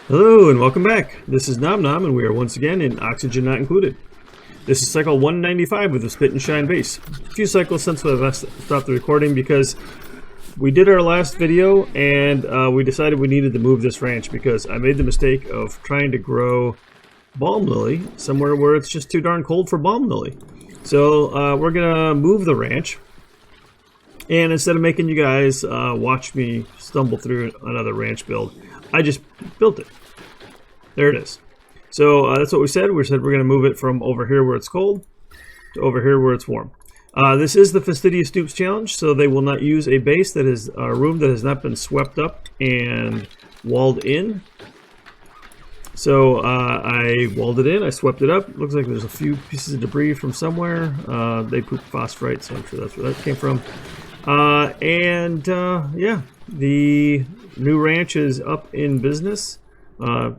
Hello and welcome back. This is Nom Nom and we are once again in Oxygen Not Included. This is cycle 195 with a Spit and Shine base. A few cycles since I've stopped the recording because we did our last video and we decided we needed to move this ranch because I made the mistake of trying to grow balm lily somewhere where it's just too darn cold for balm lily. So we're gonna move the ranch, and instead of making you guys watch me stumble through another ranch build, I just built it. There it is. So that's what we said. We said we're going to move it from over here where it's cold to over here where it's warm. This is the Fastidious Dupes challenge, so they will not use a base that is a room that has not been swept up and walled in. So I walled it in, I swept it up. Looks like there's a few pieces of debris from somewhere. They pooped phosphorite, so I'm sure that's where that came from. Yeah, the new ranch is up in business.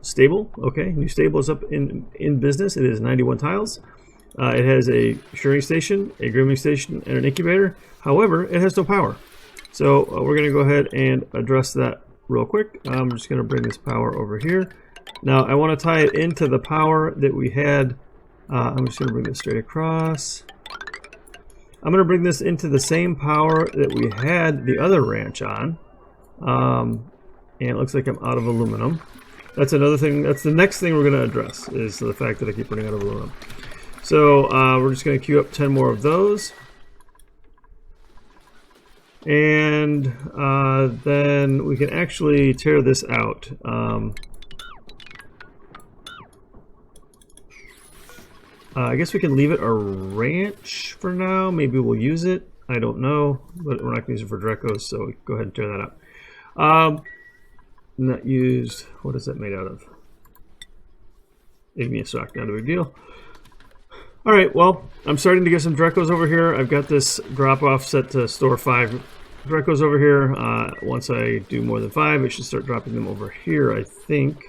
Stable, okay, new stable is up in business. It is 91 tiles. It has a shearing station, a grooming station, and an incubator. However, it has no power. So we're going to go ahead and address that real quick. I'm just going to bring this power over here. Now I want to tie it into the power that we had. I'm just going to bring this straight across. I'm going to bring this into the same power that we had the other ranch on. And it looks like I'm out of aluminum. That's another thing. That's the next thing we're going to address, is the fact that I keep running out of aluminum. So we're just going to queue up 10 more of those. And then we can actually tear this out. I guess we can leave it a ranch for now. Maybe we'll use it. I don't know, but we're not going to use it for Drekkos, so go ahead and tear that out. Not used. What is that made out of? Igneous rock, not a big deal. Alright, well, I'm starting to get some Drekkos over here. I've got this drop-off set to store 5 Drekkos over here. Once I do more than 5, I should start dropping them over here, I think.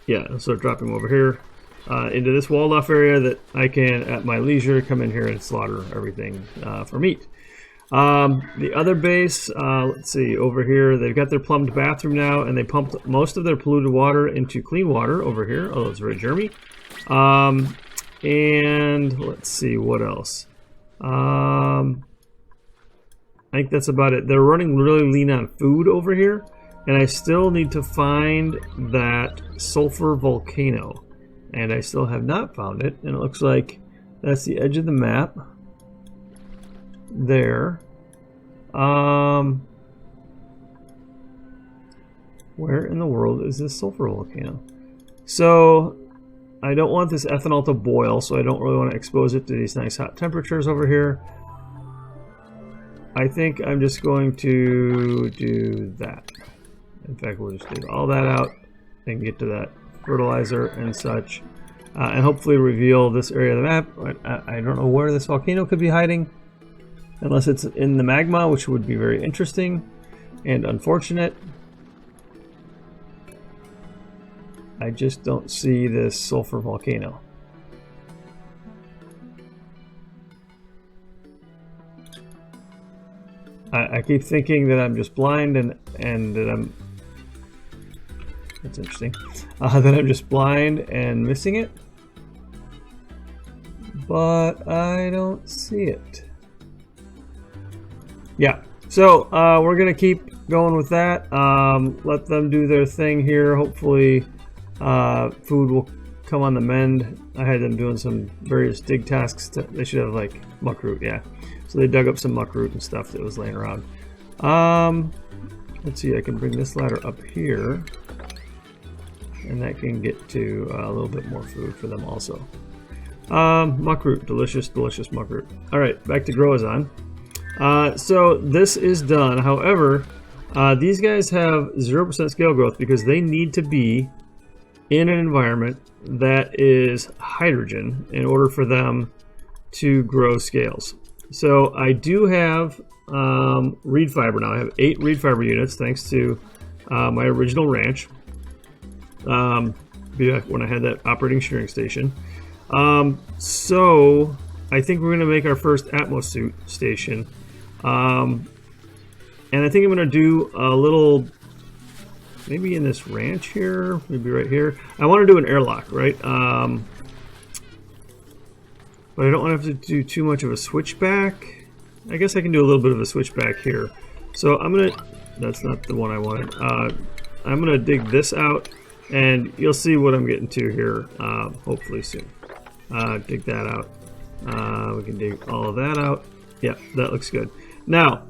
Yeah, I'll start dropping them over here into this walled-off area that I can, at my leisure, come in here and slaughter everything for meat. The other base, let's see, over here, they've got their plumbed bathroom now, and they pumped most of their polluted water into clean water over here, although it's very germy. And let's see, what else? I think that's about it. They're running really lean on food over here, and I still need to find that sulfur volcano, and I still have not found it, and it looks like that's the edge of the map. There. Where in the world is this sulfur volcano? So I don't want this ethanol to boil, so I don't really want to expose it to these nice hot temperatures over here. I think I'm just going to do that. In fact, we'll just leave all that out and get to that fertilizer and such, and hopefully reveal this area of the map. I don't know where this volcano could be hiding. Unless it's in the magma, which would be very interesting and unfortunate. I just don't see this sulfur volcano. I keep thinking that I'm just blind and that I'm... That's interesting. That I'm just blind and missing it. But I don't see it. Yeah, so we're going to keep going with that. Let them do their thing here. Hopefully food will come on the mend. I had them doing some various dig tasks. They should have like muckroot, yeah. So they dug up some muckroot and stuff that was laying around. Let's see, I can bring this ladder up here. And that can get to a little bit more food for them also. Muckroot, delicious, delicious muckroot. All right, back to Groazon. So this is done. However, these guys have 0% scale growth because they need to be in an environment that is hydrogen in order for them to grow scales. So I do have reed fiber now. I have 8 reed fiber units thanks to my original ranch. When I had that operating shearing station. So I think we're going to make our first Atmos suit station. And I think I'm going to do a little, maybe in this ranch here, maybe right here. I want to do an airlock, right? But I don't want to have to do too much of a switchback. I guess I can do a little bit of a switchback here. So I'm going to, that's not the one I wanted. I'm going to dig this out, and you'll see what I'm getting to here, hopefully soon. Dig that out. We can dig all of that out. Yeah, that looks good. Now,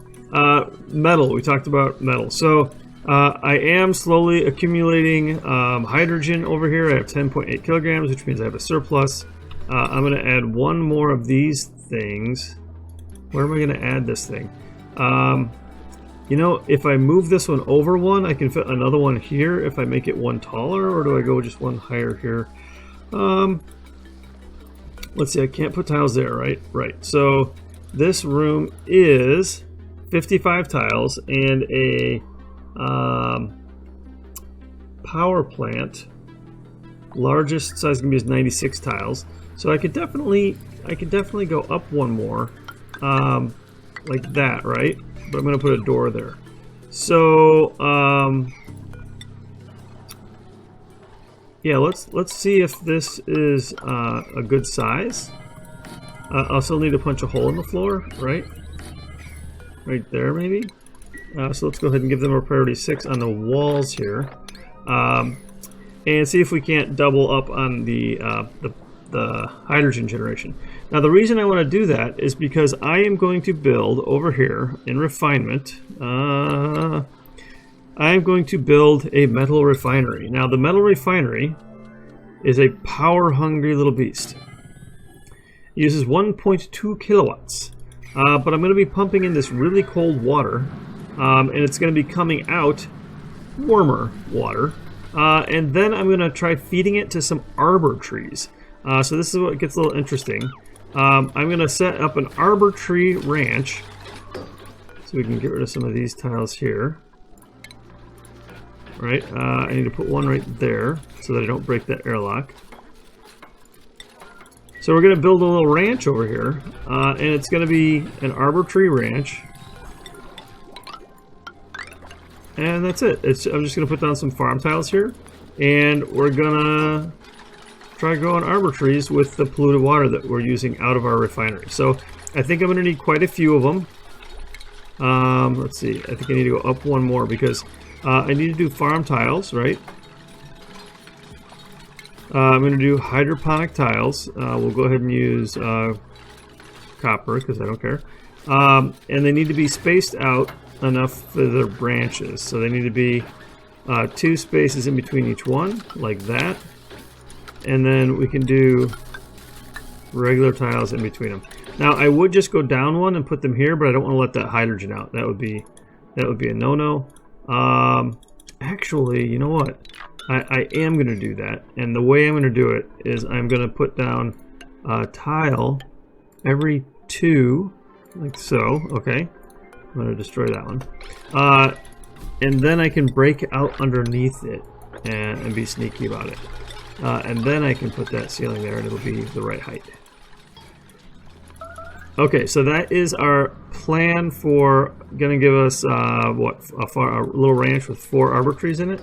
metal. We talked about metal. So I am slowly accumulating hydrogen over here. I have 10.8 kilograms, which means I have a surplus. I'm going to add one more of these things. Where am I going to add this thing? You know, if I move this one over one, I can fit another one here if I make it one taller, or do I go just one higher here? Let's see, I can't put tiles there, right? Right. So this room is 55 tiles and a power plant. Largest size can be is 96 tiles. So I could definitely go up one more, like that, right? But I'm going to put a door there. So yeah, let's see if this is a good size. I'll still need to punch a hole in the floor, right? Right there, maybe. So let's go ahead and give them a priority 6 on the walls here, and see if we can't double up on the hydrogen generation. Now, the reason I want to do that is because I am going to build over here in refinement. I am going to build a metal refinery. Now, the metal refinery is a power-hungry little beast. It uses 1.2 kilowatts, but I'm going to be pumping in this really cold water, and it's going to be coming out warmer water, and then I'm going to try feeding it to some arbor trees. So this is what gets a little interesting. I'm going to set up an arbor tree ranch, so we can get rid of some of these tiles here. Right, I need to put one right there so that I don't break that airlock. So we're going to build a little ranch over here, and it's going to be an arbor tree ranch. And that's it. I'm just going to put down some farm tiles here, and we're going to try growing arbor trees with the polluted water that we're using out of our refinery. So I think I'm going to need quite a few of them. Let's see, I think I need to go up one more because I need to do farm tiles, right? I'm going to do hydroponic tiles. We'll go ahead and use copper because I don't care. And they need to be spaced out enough for their branches. So they need to be 2 spaces in between each one, like that. And then we can do regular tiles in between them. Now I would just go down one and put them here, but I don't want to let that hydrogen out. That would be a no-no. Actually, you know what? I am going to do that, and the way I'm going to do it is I'm going to put down a tile every 2, like so. Okay, I'm going to destroy that one, and then I can break out underneath it and be sneaky about it, and then I can put that ceiling there, and it'll be the right height. Okay, so that is our plan for going to give us a little ranch with 4 arbor trees in it.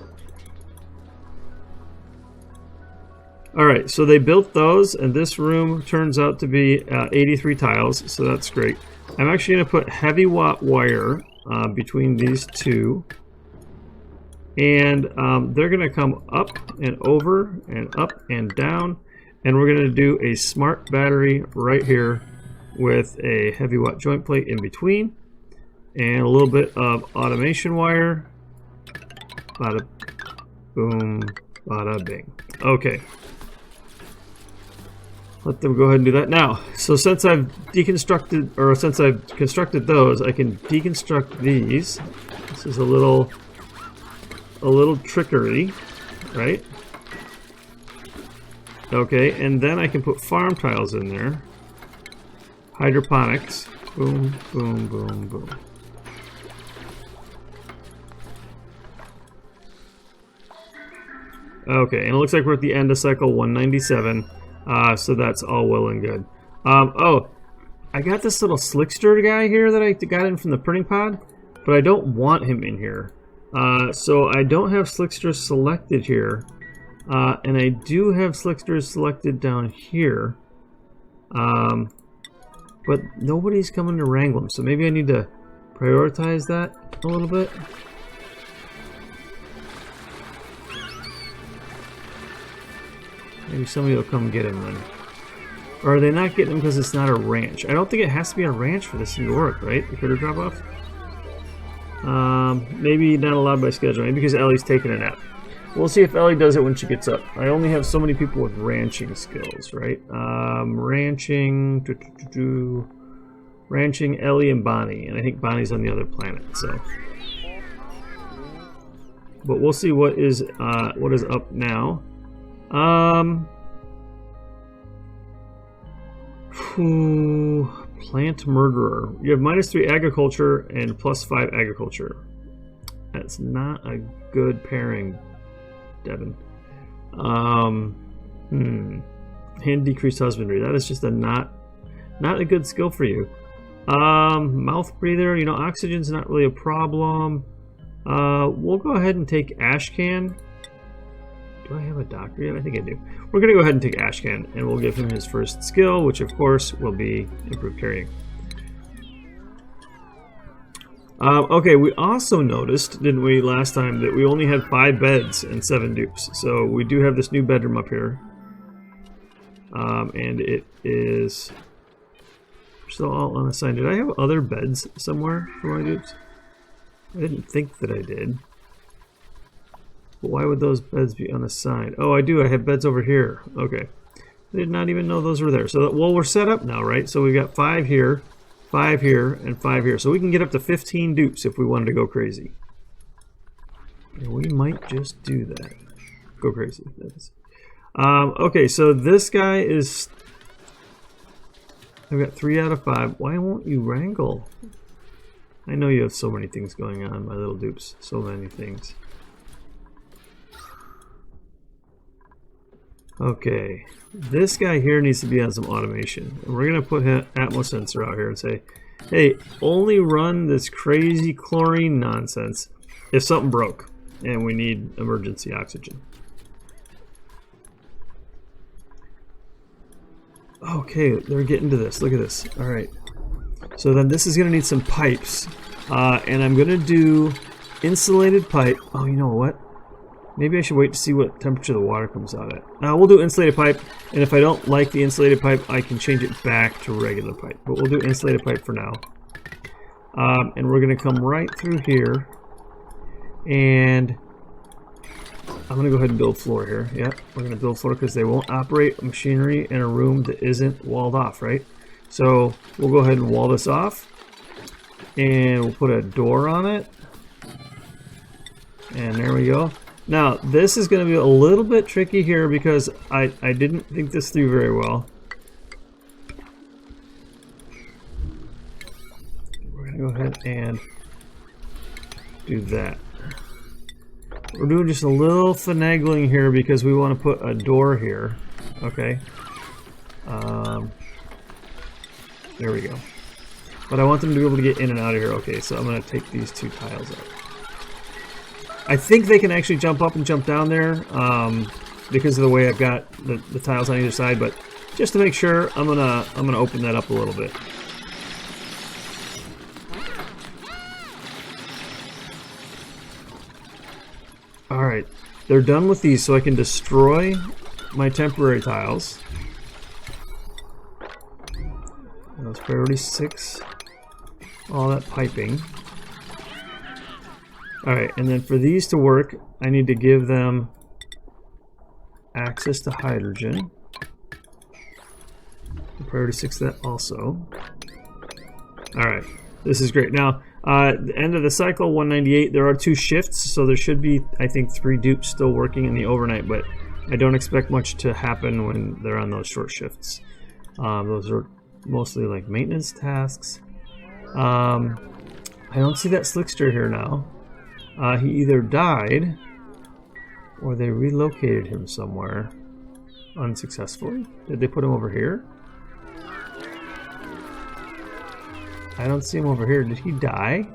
Alright, so they built those, and this room turns out to be 83 tiles, so that's great. I'm actually going to put heavy watt wire between these two, and they're going to come up and over and up and down, and we're going to do a smart battery right here with a heavy watt joint plate in between, and a little bit of automation wire. Bada boom, bada bing. Okay. Let them go ahead and do that now. So since I've deconstructed, or since I've constructed those, I can deconstruct these. This is a little trickery, right? Okay, and then I can put farm tiles in there. Hydroponics. Boom, boom, boom, boom. Okay, and it looks like we're at the end of cycle 197. So that's all well and good. Oh, I got this little slickster guy here that I got in from the printing pod. but I don't want him in here. So I don't have Slickster selected here, and I do have Slickster selected down here, but nobody's coming to wrangle him, so maybe I need to prioritize that a little bit. Maybe somebody will come get him then. Or are they not getting him because it's not a ranch? I don't think it has to be a ranch for this to work, right? The critter drop off? Maybe not allowed by schedule. Maybe because Ellie's taking a nap. We'll see if Ellie does it when she gets up. I only have so many people with ranching skills, right? Ranching... Ranching, Ellie, and Bonnie. And I think Bonnie's on the other planet, so... But we'll see what is up now. Plant murderer. You have -3 agriculture and +5 agriculture. That's not a good pairing, Devin. And decreased husbandry. That is just a not a good skill for you. Mouth breather. You know, oxygen's not really a problem. We'll go ahead and take Ashcan. Do I have a doctor yet? I think I do. We're going to go ahead and take Ashcan, and we'll give him his first skill, which of course will be improved carrying. Okay, we also noticed, didn't we, last time, that we only had 5 beds and 7 dupes. So we do have this new bedroom up here. And it is still all unassigned. Did I have other beds somewhere for my dupes? I didn't think that I did. But why would those beds be unassigned? Oh, I do. I have beds over here. Okay. I did not even know those were there. So, well, we're set up now, right? So we've got 5 here, 5 here, and 5 here. So we can get up to 15 dupes if we wanted to go crazy. And we might just do that. Go crazy. That is. Okay, so this guy is... I've got 3 out of 5. Why won't you wrangle? I know you have so many things going on, my little dupes. So many things. Okay, this guy here needs to be on some automation. And we're going to put Atmos sensor out here and say, hey, only run this crazy chlorine nonsense if something broke and we need emergency oxygen. Okay, they're getting to this. Look at this. All right. So then this is going to need some pipes. And I'm going to do insulated pipe. Oh, you know what? Maybe I should wait to see what temperature the water comes out at. We'll do insulated pipe, and if I don't like the insulated pipe, I can change it back to regular pipe. But we'll do insulated pipe for now. And we're going to come right through here, and I'm going to go ahead and build floor here. Yep, we're going to build floor because they won't operate machinery in a room that isn't walled off, right? So we'll go ahead and wall this off, and we'll put a door on it. And there we go. Now, this is going to be a little bit tricky here because I didn't think this through very well. We're going to go ahead and do that. We're doing just a little finagling here because we want to put a door here. Okay. There we go. But I want them to be able to get in and out of here. Okay, so I'm going to take these 2 tiles out. I think they can actually jump up and jump down there because of the way I've got the tiles on either side. But just to make sure, I'm gonna open that up a little bit. All right, they're done with these, so I can destroy my temporary tiles. That's priority 6. All that piping. Alright, and then for these to work, I need to give them access to hydrogen. Priority 6 that also. Alright, this is great. Now, the end of the cycle, 198, there are 2 shifts, so there should be, I think, 3 dupes still working in the overnight, but I don't expect much to happen when they're on those short shifts. Those are mostly like maintenance tasks. I don't see that Slickster here now. He either died or they relocated him somewhere unsuccessfully. Did they put him over here? I don't see him over here. Did he die?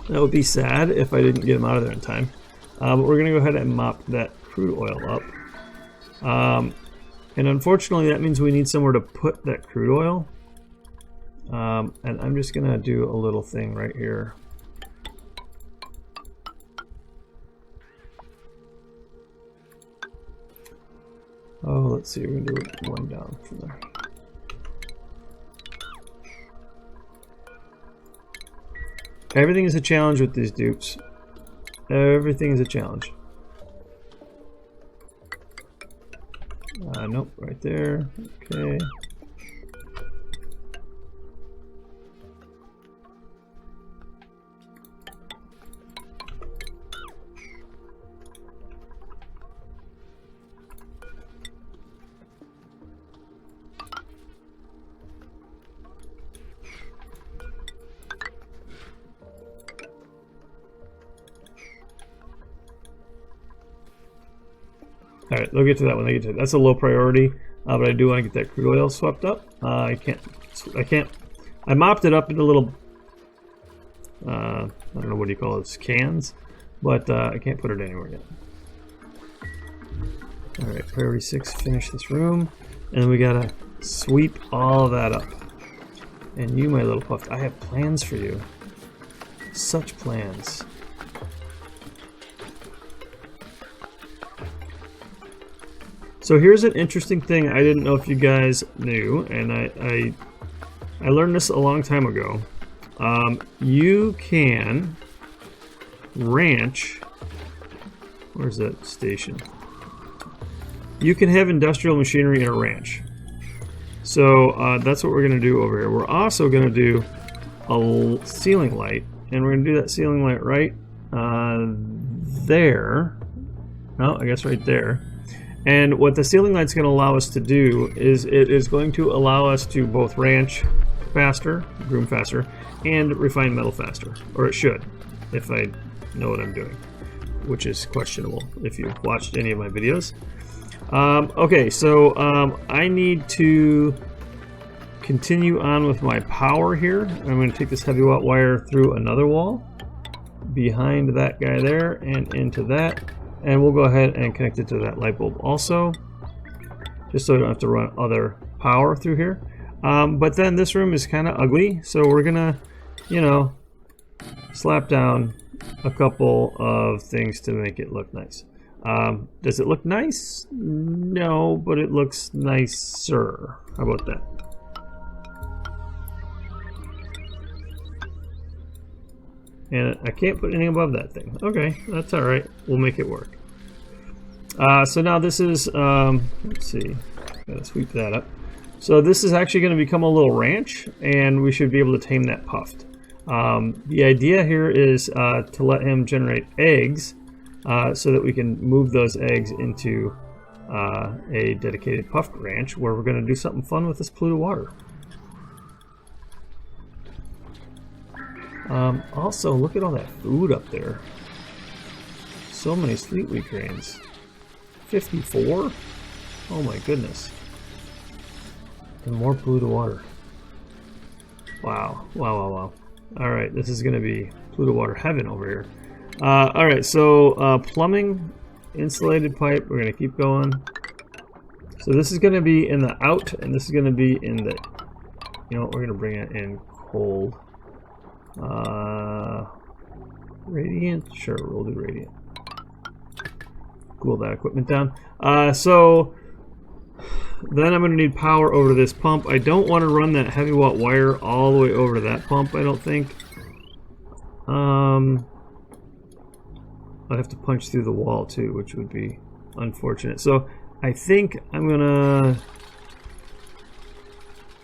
That would be sad if I didn't get them out of there in time. But we're going to go ahead and mop that crude oil up. And unfortunately, that means we need somewhere to put that crude oil. And I'm just going to do a little thing right here. Oh, let's see, we're going to do one down from there. Everything is a challenge with these dupes. Everything is a challenge. Nope, right there. Okay. Alright, they'll get to that when they get to it. That's a low priority, but I do want to get that crude oil swept up. I mopped it up into little, I don't know, what do you call those, cans, but I can't put it anywhere yet. Alright, priority 6, finish this room, and then we gotta sweep all of that up. And you, my little puff, I have plans for you. Such plans. So here's an interesting thing I didn't know if you guys knew, and I learned this a long time ago. You can ranch. Where's that station? You can have industrial machinery in a ranch. So that's what we're going to do over here. We're also going to do a ceiling light, and we're going to do that ceiling light right there. Oh, I guess right there. And what the ceiling light's going to allow us to do is it is going to allow us to both ranch faster, groom faster, and refine metal faster. Or it should, if I know what I'm doing, which is questionable if you've watched any of my videos. Okay, so I need to continue on with my power here. I'm going to take this heavy watt wire through another wall, behind that guy there, and into that. And we'll go ahead and connect it to that light bulb also, just so I don't have to run other power through here. But then this room is kind of ugly, so we're gonna, you know, slap down a couple of things to make it look nice. Does it look nice? No, but it looks nicer. How about that? And I can't put anything above that thing. Okay, that's all right. We'll make it work. So now this is, let's see, gotta sweep that up. So this is actually going to become a little ranch, and we should be able to tame that puffed. The idea here is to let him generate eggs, so that we can move those eggs into a dedicated puffed ranch, where we're going to do something fun with this polluted water. Also, look at all that food up there. So many sweet wheat grains. 54? Oh my goodness. And more polluted water. Wow. Wow, wow, wow. Alright, this is going to be polluted water heaven over here. Alright, so plumbing, insulated pipe, we're going to keep going. So this is going to be in the out, and this is going to be in the, you know what, we're going to bring it in cold. Radiant? Sure, we'll do radiant. Cool that equipment down. So then I'm going to need power over to this pump. I don't want to run that heavy watt wire all the way over to that pump, I don't think. I'll have to punch through the wall too, which would be unfortunate. So I think I'm gonna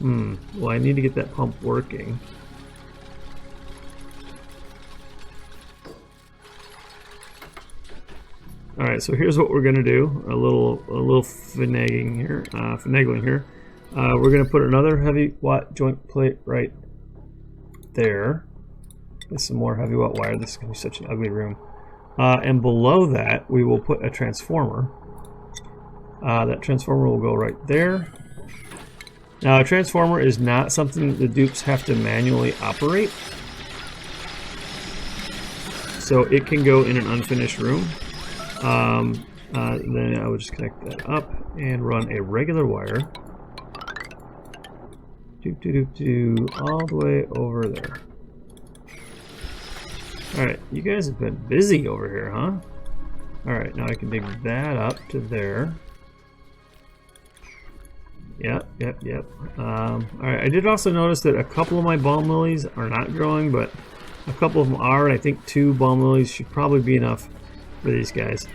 well, I need to get that pump working. Alright, so here's what we're gonna do. A little finagling here. We're gonna put another heavy watt joint plate right there. Get some more heavy watt wire. This is gonna be such an ugly room. And below that, we will put a transformer. That transformer will go right there. Now, a transformer is not something the dupes have to manually operate. so it can go in an unfinished room. Then I would just connect that up and run a regular wire. All the way over there. Alright, you guys have been busy over here, huh? Alright, now I can dig that up to there. Yep. Alright, I did also notice that a couple of my balm lilies are not growing, but a couple of them are, and I think 2 balm lilies should probably be enough for these guys.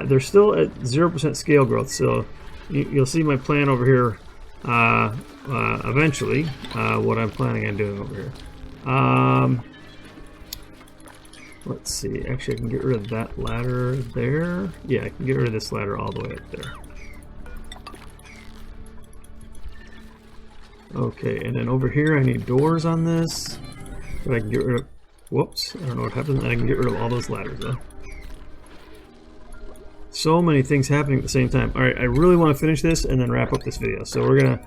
They're still at 0% scale growth, so you'll see my plan over here eventually, what I'm planning on doing over here. Let's see, actually I can get rid of that ladder there. Yeah, I can get rid of this ladder all the way up there. Okay, and then over here I need doors on this, but I can get rid of, whoops, I don't know what happened. I can get rid of all those ladders though. So many things happening at the same time. Alright, I really want to finish this and then wrap up this video. So we're gonna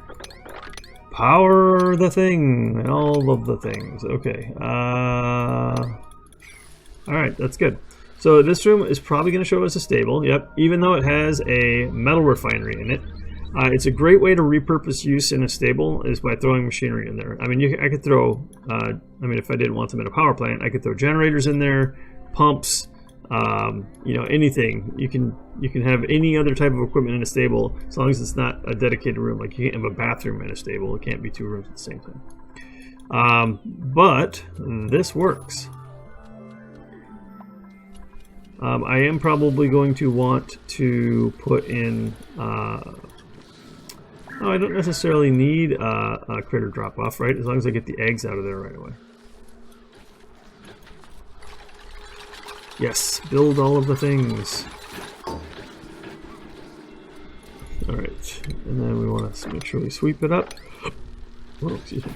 power the thing and all of the things. Okay. Alright, that's good. So this room is probably going to show us a stable. Yep, even though it has a metal refinery in it. It's a great way to repurpose use in a stable is by throwing machinery in there. I mean, I could throw, if I didn't want them in a power plant, I could throw generators in there, pumps, anything. You can have any other type of equipment in a stable as long as it's not a dedicated room. Like you can't have a bathroom in a stable. It can't be 2 rooms at the same time. But this works. I am probably going to want to put in I don't necessarily need a critter drop off, right? As long as I get the eggs out of there right away. Yes, build all of the things. Alright, and then we want to make sure we sweep it up. Oh, excuse me.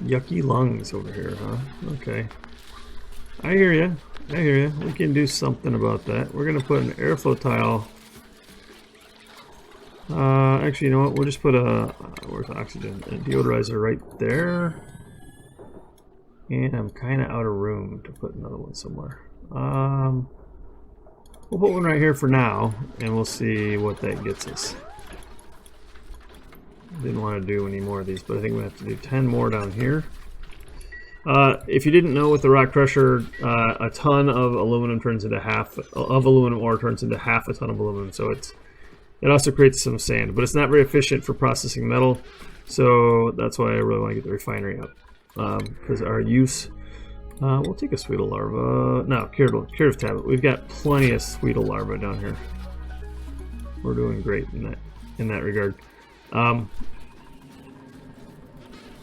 Yucky lungs over here, huh? Okay. I hear you. I hear you. We can do something about that. We're going to put an airflow tile. Actually, you know what? We'll just put where's the oxygen? A deodorizer right there. And I'm kind of out of room to put another one somewhere. We'll put one right here for now, and we'll see what that gets us. Didn't want to do any more of these, but I think we have to do 10 more down here. If you didn't know, with the rock crusher, a ton of aluminum turns into half of aluminum ore turns into half a ton of aluminum. So it also creates some sand, but it's not very efficient for processing metal. So that's why I really want to get the refinery up, because our use. We'll take a Sweetle larva. No, curative tablet. We've got plenty of Sweetle larva down here. We're doing great in that regard. And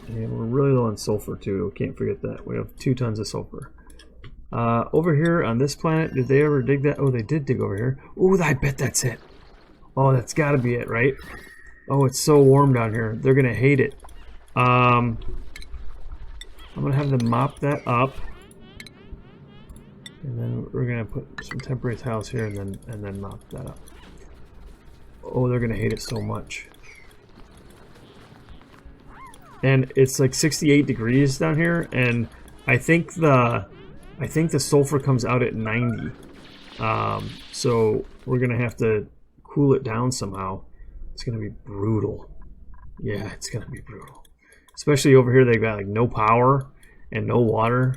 we're really low on sulfur too. Can't forget that. We have 2 tons of sulfur. Over here on this planet, did they ever dig that? Oh, they did dig over here. Oh, I bet that's it. Oh, that's got to be it, right? Oh, it's so warm down here. They're gonna hate it. I'm gonna have them mop that up, and then we're gonna put some temporary tiles here, and then mop that up. Oh, they're gonna hate it so much. And it's like 68 degrees down here, and I think the sulfur comes out at 90. So we're gonna have to cool it down somehow. It's gonna be brutal. Yeah, it's gonna be brutal. Especially over here, they've got like no power and no water.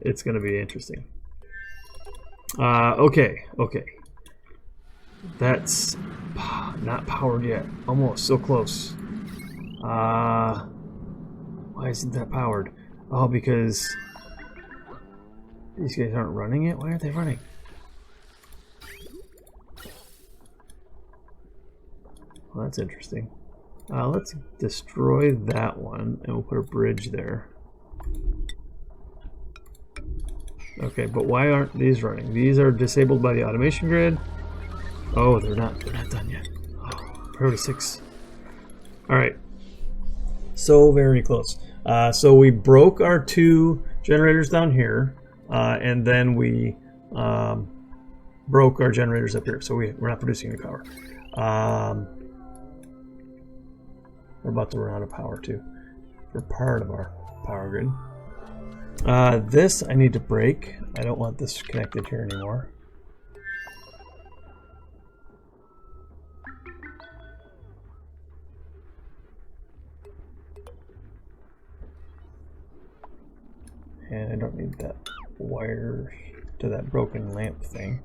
It's gonna be interesting. Okay. That's not powered yet. Almost, so close. Why isn't that powered? Oh, because these guys aren't running it? Why aren't they running? Well, that's interesting. Let's destroy that one, and we'll put a bridge there. Okay, but why aren't these running? These are disabled by the automation grid. Oh, they're not done yet. Oh, priority 6. Alright. So very close. So we broke our 2 generators down here. and then we broke our generators up here, so we're not producing any power. We're about to run out of power too, for part of our power grid. This I need to break. I don't want this connected here anymore. And I don't need that wire to that broken lamp thing.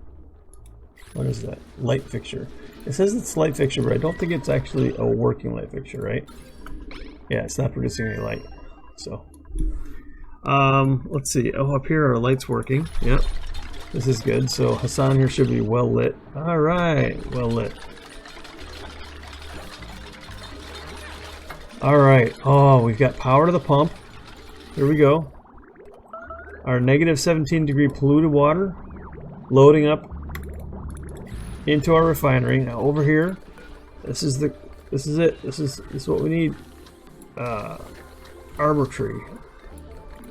What is that? Light fixture. It says it's light fixture, but I don't think it's actually a working light fixture, right? Yeah, it's not producing any light. So, let's see. Oh, up here our light's working. Yep, this is good. So Hassan here should be well lit. All right, well lit. All right. Oh, we've got power to the pump. Here we go. Our negative 17-degree polluted water loading up into our refinery. Now over here, this is it. This is what we need. Arbor tree,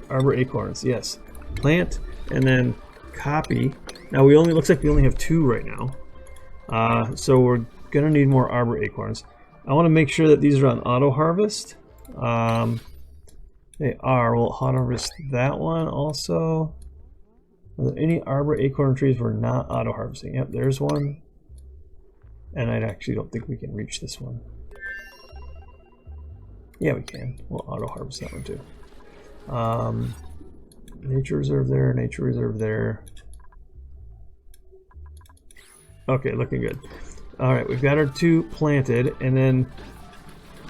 arbor acorns. Yes, plant and then copy. Now looks like we only have 2 right now. So we're gonna need more arbor acorns. I want to make sure that these are on auto harvest. They are. We'll auto harvest that one also. Are there any arbor acorn trees we're not auto harvesting? Yep, there's one. And I actually don't think we can reach this one. Yeah, we can. We'll auto harvest that one too. Nature reserve there, nature reserve there. Okay, looking good. All right, we've got our 2 planted, and then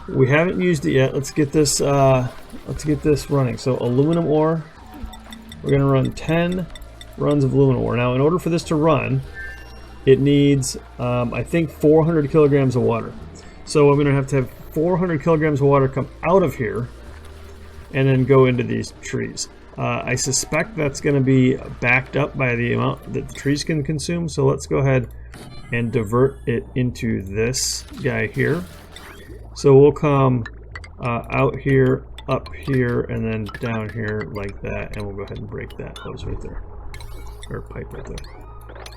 we haven't used it yet. Let's get this running. So aluminum ore, we're gonna run 10 runs of aluminum ore. Now in order for this to run, it needs I think 400 kilograms of water. So I'm gonna have to have 400 kilograms of water come out of here and then go into these trees. I suspect that's gonna be backed up by the amount that the trees can consume. So let's go ahead and divert it into this guy here. So we'll come out here, up here, and then down here like that, and we'll go ahead and break that hose right there, or pipe right there.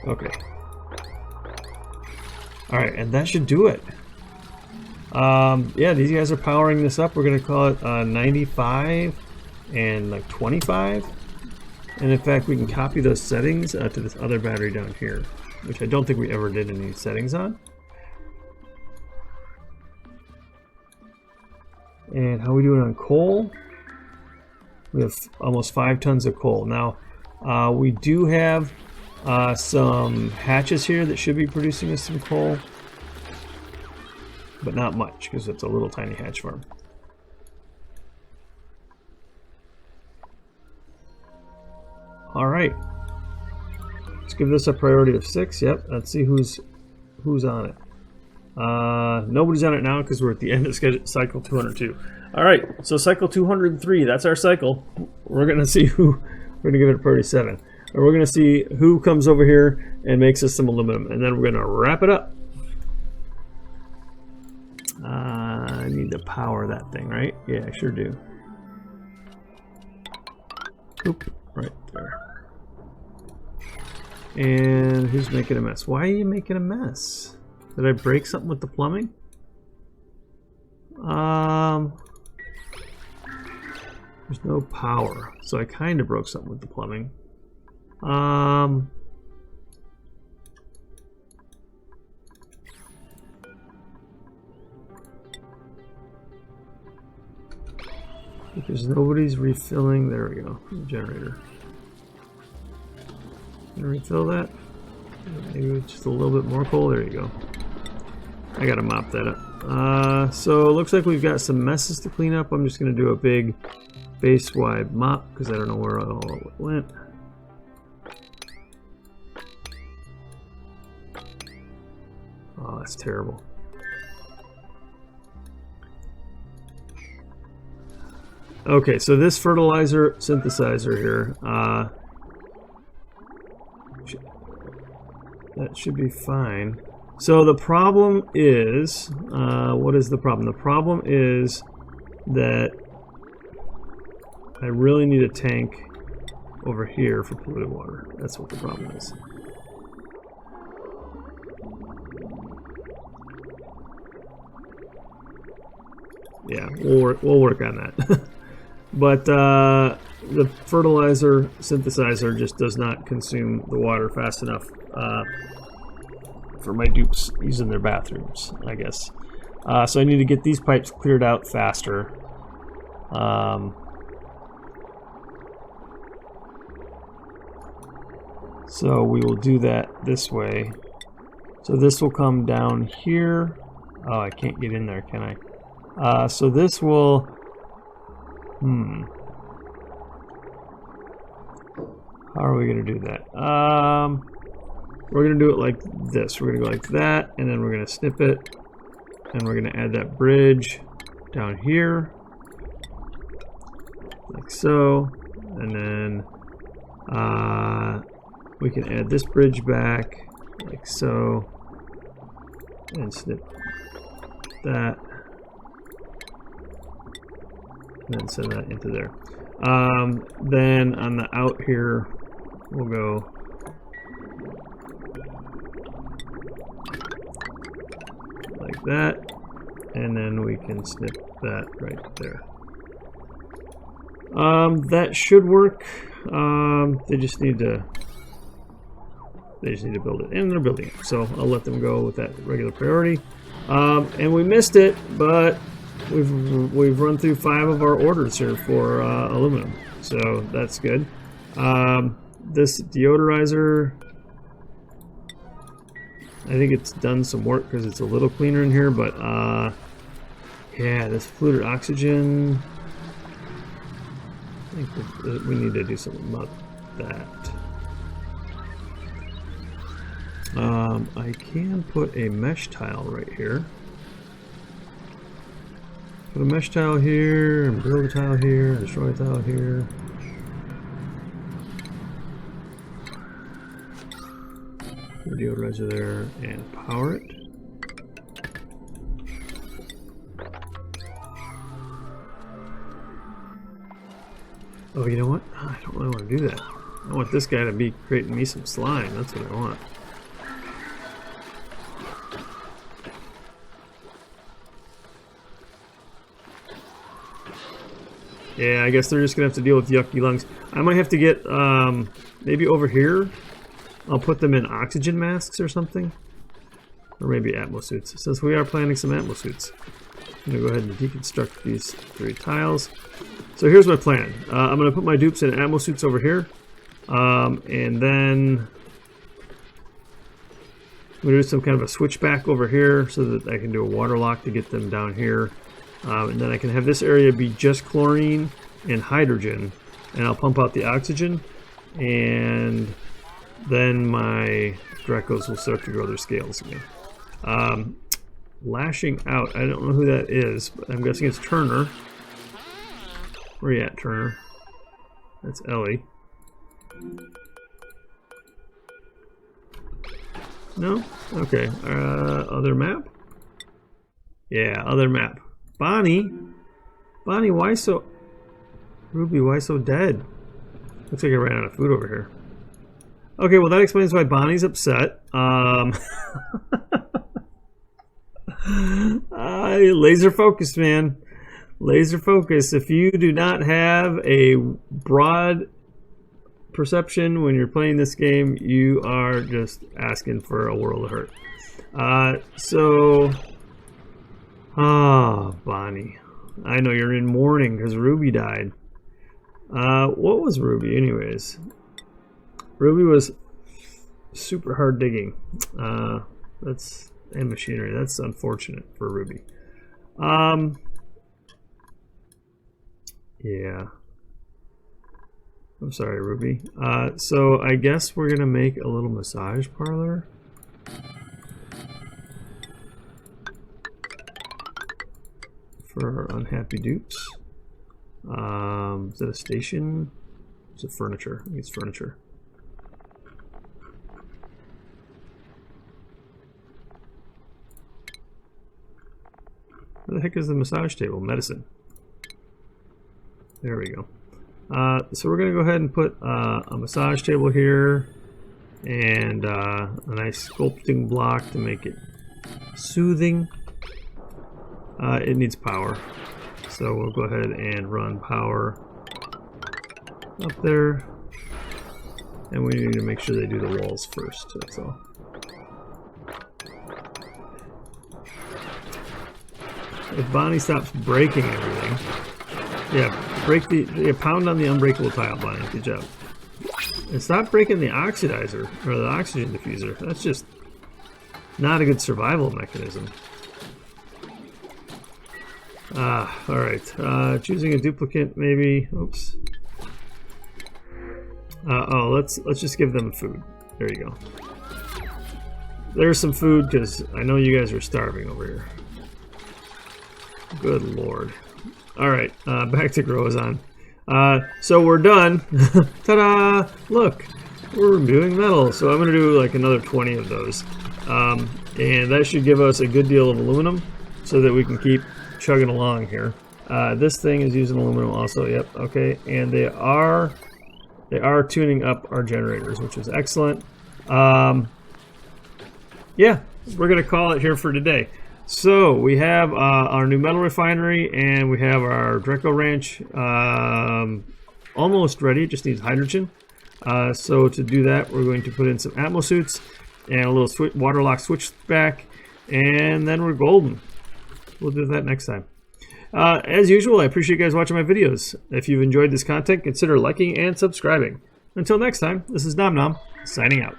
Okay. All right, and that should do it. Yeah, these guys are powering this up. We're gonna call it 95 and like 25. And in fact, we can copy those settings to this other battery down here, which I don't think we ever did any settings on. And how are we doing on coal? We have almost 5 tons of coal. Now, we do have some hatches here that should be producing us some coal, but not much because it's a little tiny hatch farm. All right, let's give this a priority of 6. Yep, let's see who's on it. Nobody's on it now because we're at the end of cycle 202. All right, so cycle 203, that's our cycle. We're gonna see who, we're gonna give it a priority 7. Or we're gonna see who comes over here and makes us some aluminum, and then we're gonna wrap it up. I need to power that thing, right? Yeah, I sure do. Oop, right there. And who's making a mess? Why are you making a mess? Did I break something with the plumbing? There's no power, so I kind of broke something with the plumbing. Because nobody's refilling. There we go. Generator. Can I refill that? Maybe just a little bit more coal. There you go. I gotta mop that up. So it looks like we've got some messes to clean up. I'm just gonna do a big base-wide mop because I don't know where all it went. Oh, that's terrible. Okay, so this fertilizer synthesizer here, that should be fine. So the problem is, what is the problem? The problem is that I really need a tank over here for polluted water. That's what the problem is. Yeah, we'll work on that. But the fertilizer synthesizer just does not consume the water fast enough for my dupes using their bathrooms, I guess. So I need to get these pipes cleared out faster. So we will do that this way. So this will come down here. Oh, I can't get in there, can I? So this will... How are we going to do that? We're going to do it like this. We're going to go like that, and then we're going to snip it. And we're going to add that bridge down here. Like so. And then we can add this bridge back, like so. And snip that. And then send that into there. Then on the out here, we'll go like that, and then we can snip that right there. That should work. They just need to build it, and they're building it. So I'll let them go with that regular priority. And we missed it, but we've run through 5 of our orders here for aluminum, so that's good. This deodorizer, I think it's done some work because it's a little cleaner in here, but yeah, this polluted oxygen, I think we need to do something about that. I can put a mesh tile right here. Put a mesh tile here, and build a tile here, destroy a tile here. Put a deodorizer there, and power it. Oh, you know what? I don't really want to do that. I want this guy to be creating me some slime. That's what I want. Yeah, I guess they're just gonna have to deal with yucky lungs. I might have to get maybe over here. I'll put them in oxygen masks or something, or maybe atmo suits. Since we are planning some atmo suits, I'm gonna go ahead and deconstruct these 3 tiles. So here's my plan. I'm gonna put my dupes in atmo suits over here, and then I'm gonna do some kind of a switchback over here so that I can do a water lock to get them down here. And then I can have this area be just chlorine and hydrogen, and I'll pump out the oxygen, and then my Drekkos will start to grow their scales again. Lashing out, I don't know who that is, but I'm guessing it's Turner. Where you at, Turner? That's Ellie. No? Okay. Other map? Yeah, other map. Bonnie? Bonnie, why so... Ruby, why so dead? Looks like I ran out of food over here. Okay, well that explains why Bonnie's upset. Laser focused, man. Laser focus. If you do not have a broad perception when you're playing this game, you are just asking for a world of hurt. Bonnie. I know you're in mourning because Ruby died. What was Ruby anyways? Ruby was super hard digging. And machinery. That's unfortunate for Ruby. Yeah. I'm sorry, Ruby. So I guess we're gonna make a little massage parlor. For our unhappy dupes. Is it a station? Is it furniture? I think it's furniture. Where the heck is the massage table? Medicine. There we go. So we're going to go ahead and put a massage table here and a nice sculpting block to make it soothing. It needs power, so we'll go ahead and run power up there, and we need to make sure they do the walls first. That's all. If Bonnie stops breaking everything, pound on the unbreakable tile, Bonnie. Good job. And stop breaking the oxidizer or the oxygen diffuser. That's just not a good survival mechanism. Alright. Choosing a duplicate, maybe. Oops. Let's just give them food. There you go. There's some food, because I know you guys are starving over here. Good lord. Alright, back to Grozon. So we're done. Ta-da! Look! We're reviewing metal. So I'm going to do like another 20 of those. And that should give us a good deal of aluminum so that we can keep chugging along here. This thing is using aluminum also. Yep, okay. And they are tuning up our generators, which is excellent. Yeah, we're going to call it here for today. So we have our new metal refinery, and we have our Drekko ranch almost ready. It just needs hydrogen. So to do that, we're going to put in some atmo suits and a little water lock switchback, and then we're golden. We'll do that next time. As usual, I appreciate you guys watching my videos. If you've enjoyed this content, consider liking and subscribing. Until next time, this is Nom Nom, signing out.